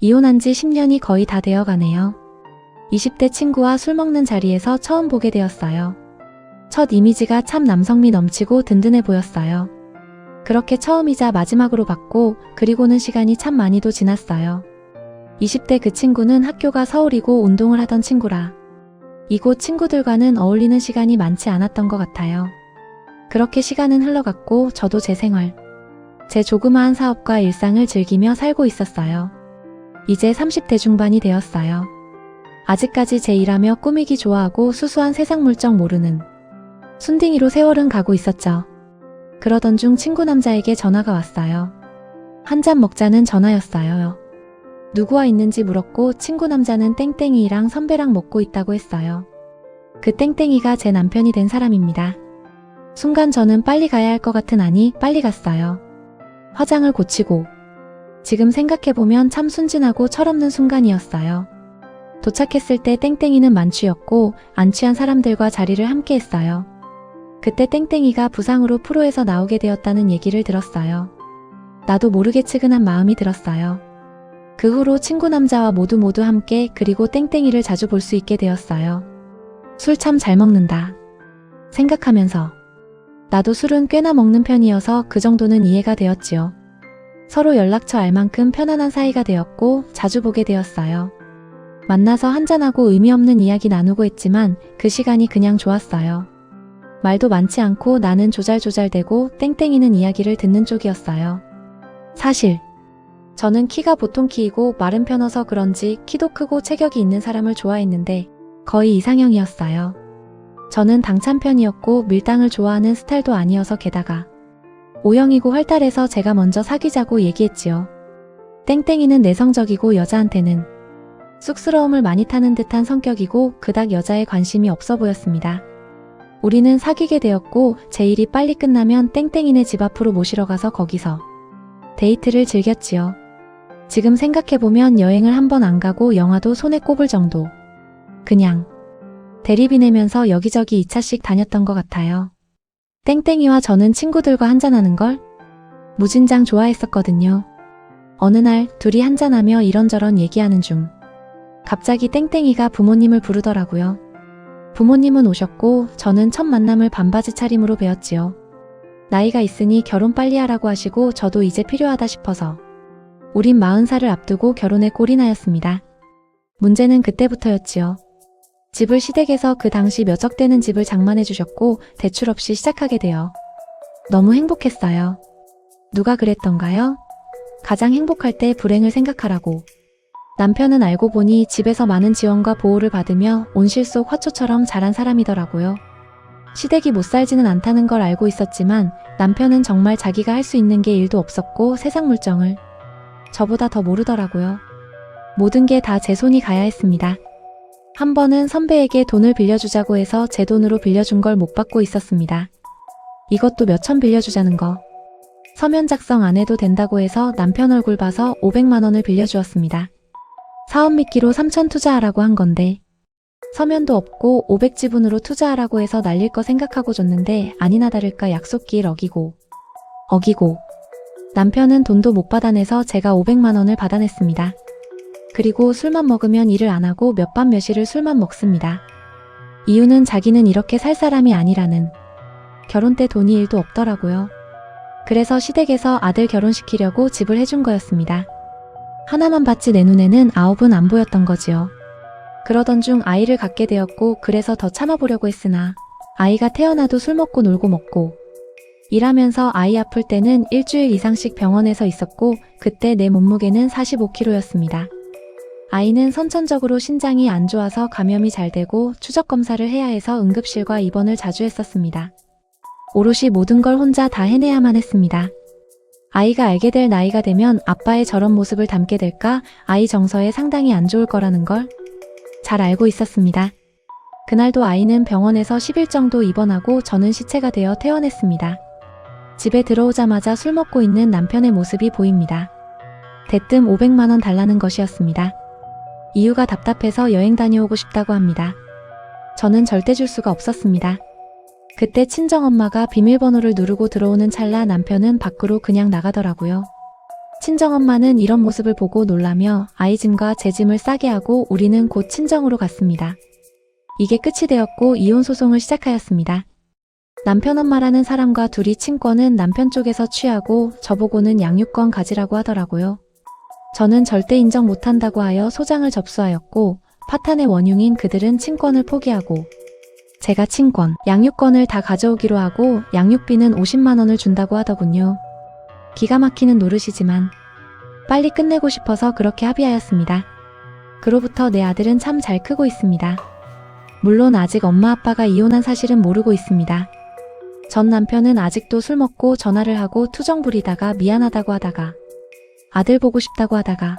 이혼한 지 10년이 거의 다 되어 가네요. 20대 친구와 술 먹는 자리에서 처음 보게 되었어요. 첫 이미지가 참 남성미 넘치고 든든해 보였어요. 그렇게 처음이자 마지막으로 봤고 그리고는 시간이 참 많이도 지났어요. 20대 그 친구는 학교가 서울이고 운동을 하던 친구라 이곳 친구들과는 어울리는 시간이 많지 않았던 것 같아요. 그렇게 시간은 흘러갔고 저도 제 생활, 제 조그마한 사업과 일상을 즐기며 살고 있었어요. 이제 30대 중반이 되었어요. 아직까지 제 일하며 꾸미기 좋아하고 수수한 세상 물정 모르는 순딩이로 세월은 가고 있었죠. 그러던 중 친구 남자에게 전화가 왔어요. 한 잔 먹자는 전화였어요. 누구와 있는지 물었고 친구 남자는 땡땡이랑 선배랑 먹고 있다고 했어요. 그 땡땡이가 제 남편이 된 사람입니다. 순간 저는 빨리 가야 할 것 같은 아니 빨리 갔어요. 화장을 고치고 지금 생각해보면 참 순진하고 철없는 순간이었어요. 도착했을 때 땡땡이는 만취였고 안 취한 사람들과 자리를 함께 했어요. 그때 땡땡이가 부상으로 프로에서 나오게 되었다는 얘기를 들었어요. 나도 모르게 측은한 마음이 들었어요. 그 후로 친구 남자와 모두 함께 그리고 땡땡이를 자주 볼 수 있게 되었어요. 술 참 잘 먹는다 생각하면서 나도 술은 꽤나 먹는 편이어서 그 정도는 이해가 되었지요. 서로 연락처 알 만큼 편안한 사이가 되었고 자주 보게 되었어요. 만나서 한잔하고 의미 없는 이야기 나누고 했지만 그 시간이 그냥 좋았어요. 말도 많지 않고 나는 조잘조잘대고 땡땡이는 이야기를 듣는 쪽이었어요. 사실 저는 키가 보통 키이고 마른 편어서 그런지 키도 크고 체격이 있는 사람을 좋아했는데 거의 이상형이었어요. 저는 당찬 편이었고 밀당을 좋아하는 스타일도 아니어서 게다가 O형이고 활달해서 제가 먼저 사귀자고 얘기했지요. 땡땡이는 내성적이고 여자한테는 쑥스러움을 많이 타는 듯한 성격이고 그닥 여자에 관심이 없어 보였습니다. 우리는 사귀게 되었고 제 일이 빨리 끝나면 땡땡이네 집 앞으로 모시러 가서 거기서 데이트를 즐겼지요. 지금 생각해보면 여행을 한 번 안 가고 영화도 손에 꼽을 정도. 그냥 대리비 내면서 여기저기 2차씩 다녔던 것 같아요. 땡땡이와 저는 친구들과 한잔하는 걸 무진장 좋아했었거든요. 어느 날 둘이 한잔하며 이런저런 얘기하는 중 갑자기 땡땡이가 부모님을 부르더라고요. 부모님은 오셨고 저는 첫 만남을 반바지 차림으로 배웠지요. 나이가 있으니 결혼 빨리 하라고 하시고 저도 이제 필요하다 싶어서 우린 40살을 앞두고 결혼에 골인하였습니다. 문제는 그때부터였지요. 집을 시댁에서 그 당시 몇억 되는 집을 장만해 주셨고 대출 없이 시작하게 되어 너무 행복했어요. 누가 그랬던가요? 가장 행복할 때 불행을 생각하라고. 남편은 알고 보니 집에서 많은 지원과 보호를 받으며 온실 속 화초처럼 자란 사람이더라고요. 시댁이 못 살지는 않다는 걸 알고 있었지만 남편은 정말 자기가 할 수 있는 게 일도 없었고 세상 물정을 저보다 더 모르더라고요. 모든 게 다 제 손이 가야 했습니다. 한 번은 선배에게 돈을 빌려주자고 해서 제 돈으로 빌려준 걸 못 받고 있었습니다. 이것도 몇천 빌려주자는 거. 서면 작성 안 해도 된다고 해서 남편 얼굴 봐서 500만 원을 빌려주었습니다. 사업 미끼로 3천 투자하라고 한 건데 서면도 없고 500 지분으로 투자하라고 해서 날릴 거 생각하고 줬는데 아니나 다를까 약속기일 어기고 남편은 돈도 못 받아내서 제가 500만 원을 받아냈습니다. 그리고 술만 먹으면 일을 안 하고 몇 밤 며칠을 술만 먹습니다. 이유는 자기는 이렇게 살 사람이 아니라는. 결혼 때 돈이 일도 없더라고요. 그래서 시댁에서 아들 결혼시키려고 집을 해준 거였습니다. 하나만 봤지 내 눈에는 9은 안 보였던 거지요. 그러던 중 아이를 갖게 되었고 그래서 더 참아보려고 했으나 아이가 태어나도 술 먹고 놀고 먹고 일하면서 아이 아플 때는 일주일 이상씩 병원에서 있었고 그때 내 몸무게는 45kg였습니다. 아이는 선천적으로 신장이 안 좋아서 감염이 잘 되고 추적 검사를 해야 해서 응급실과 입원을 자주 했었습니다. 오롯이 모든 걸 혼자 다 해내야만 했습니다. 아이가 알게 될 나이가 되면 아빠의 저런 모습을 담게 될까 아이 정서에 상당히 안 좋을 거라는 걸 잘 알고 있었습니다. 그날도 아이는 병원에서 10일 정도 입원하고 저는 시체가 되어 퇴원했습니다. 집에 들어오자마자 술 먹고 있는 남편의 모습이 보입니다. 대뜸 500만 원 달라는 것이었습니다. 이유가 답답해서 여행 다녀오고 싶다고 합니다. 저는 절대 줄 수가 없었습니다. 그때 친정엄마가 비밀번호를 누르고 들어오는 찰나 남편은 밖으로 그냥 나가더라고요. 친정엄마는 이런 모습을 보고 놀라며 아이 짐과 제 짐을 싸게 하고 우리는 곧 친정으로 갔습니다. 이게 끝이 되었고 이혼 소송을 시작하였습니다. 남편 엄마라는 사람과 둘이 친권은 남편 쪽에서 취하고 저보고는 양육권 가지라고 하더라고요. 저는 절대 인정 못한다고 하여 소장을 접수하였고 파탄의 원흉인 그들은 친권을 포기하고 제가 친권, 양육권을 다 가져오기로 하고 양육비는 50만 원을 준다고 하더군요. 기가 막히는 노릇이지만 빨리 끝내고 싶어서 그렇게 합의하였습니다. 그로부터 내 아들은 참 잘 크고 있습니다. 물론 아직 엄마 아빠가 이혼한 사실은 모르고 있습니다. 전 남편은 아직도 술 먹고 전화를 하고 투정 부리다가 미안하다고 하다가 아들 보고 싶다고 하다가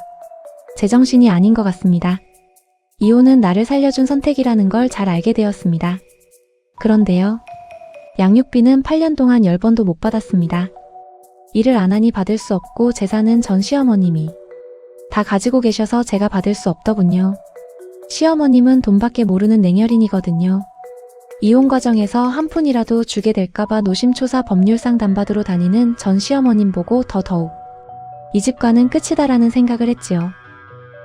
제정신이 아닌 것 같습니다. 이혼은 나를 살려준 선택이라는 걸 잘 알게 되었습니다. 그런데요. 양육비는 8년 동안 10번도 못 받았습니다. 일을 안 하니 받을 수 없고 재산은 전 시어머님이 다 가지고 계셔서 제가 받을 수 없더군요. 시어머님은 돈밖에 모르는 냉혈인이거든요. 이혼 과정에서 한 푼이라도 주게 될까봐 노심초사 법률 상담받으러 다니는 전 시어머님 보고 더더욱 이 집과는 끝이다라는 생각을 했지요.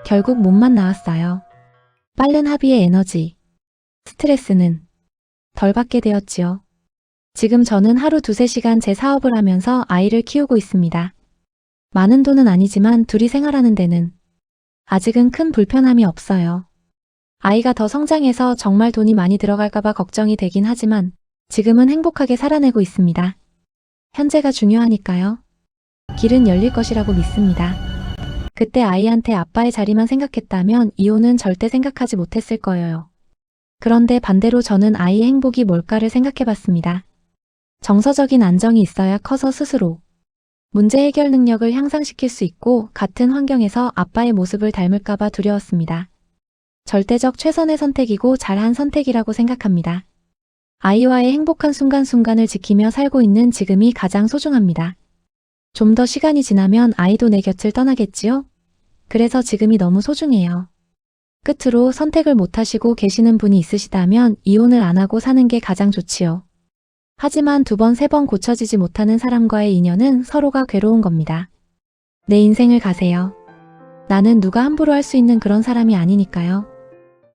결국 몸만 나왔어요. 빠른 합의의 에너지, 스트레스는 덜 받게 되었지요. 지금 저는 하루 2~3시간 제 사업을 하면서 아이를 키우고 있습니다. 많은 돈은 아니지만 둘이 생활하는 데는 아직은 큰 불편함이 없어요. 아이가 더 성장해서 정말 돈이 많이 들어갈까봐 걱정이 되긴 하지만 지금은 행복하게 살아내고 있습니다. 현재가 중요하니까요. 길은 열릴 것이라고 믿습니다. 그때 아이한테 아빠의 자리만 생각했다면 이혼은 절대 생각하지 못했을 거예요. 그런데 반대로 저는 아이의 행복이 뭘까를 생각해봤습니다. 정서적인 안정이 있어야 커서 스스로 문제 해결 능력을 향상시킬 수 있고 같은 환경에서 아빠의 모습을 닮을까봐 두려웠습니다. 절대적 최선의 선택이고 잘한 선택이라고 생각합니다. 아이와의 행복한 순간순간을 지키며 살고 있는 지금이 가장 소중합니다. 좀 더 시간이 지나면 아이도 내 곁을 떠나겠지요? 그래서 지금이 너무 소중해요. 끝으로 선택을 못하시고 계시는 분이 있으시다면 이혼을 안 하고 사는 게 가장 좋지요. 하지만 2번, 3번 고쳐지지 못하는 사람과의 인연은 서로가 괴로운 겁니다. 내 인생을 가세요. 나는 누가 함부로 할 수 있는 그런 사람이 아니니까요.